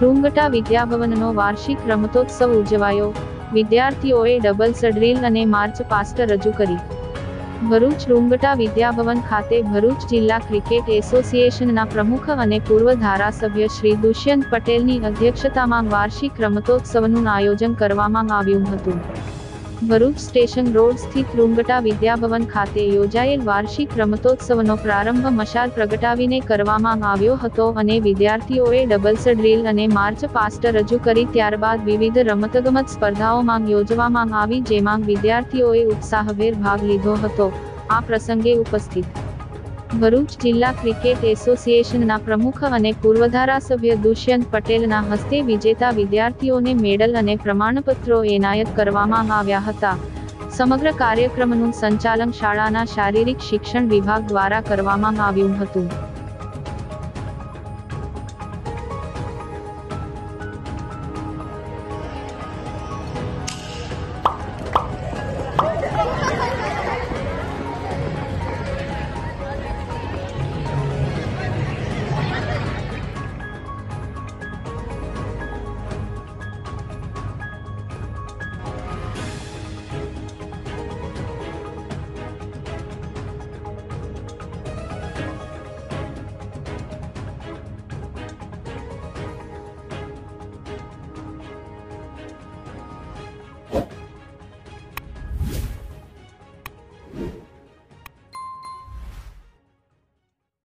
રૂંગટા વિદ્યાભવનનો વાર્ષિક રમતોત્સવ ઉજવાયો. વિદ્યાર્થીઓએ ડબલ્સ ડ્રીલ અને માર્ચ પાસ્ટ રજૂ કરી. ભરૂચ રૂંગટા વિદ્યાભવન ખાતે ભરૂચ જિલ્લા ક્રિકેટ એસોસિએશનના પ્રમુખ અને પૂર્વ ધારાસભ્ય શ્રી દુષ્યંત પટેલની અધ્યક્ષતામાં વાર્ષિક રમતોત્સવનું આયોજન કરવામાં આવ્યું હતું. ભરૂચ સ્ટેશન રોડ સ્થિત રૂંગટા વિદ્યાભવન ખાતે યોજાયેલ વાર્ષિક રમતોત્સવનો પ્રારંભ મશાલ પ્રગટાવીને કરવામાં આવ્યો હતો અને વિદ્યાર્થીઓએ ડબલ્સ ડ્રીલ અને માર્ચ પાસ્ટ રજૂ કરી. ત્યારબાદ વિવિધ રમતગમત સ્પર્ધાઓમાં યોજવામાં આવી, જેમાં વિદ્યાર્થીઓએ ઉત્સાહભેર ભાગ લીધો હતો. આ પ્રસંગે ઉપસ્થિત ભરૂચ જિલ્લા ક્રિકેટ એસોસિએશનના પ્રમુખ અને પૂર્વ ધારાસભ્ય દુષ્યંત પટેલના હસ્તે વિજેતા વિદ્યાર્થીઓને મેડલ અને પ્રમાણપત્રો એનાયત કરવામાં આવ્યા હતા. સમગ્ર કાર્યક્રમનું સંચાલન શાળાના શારીરિક શિક્ષણ વિભાગ દ્વારા કરવામાં આવ્યું હતું.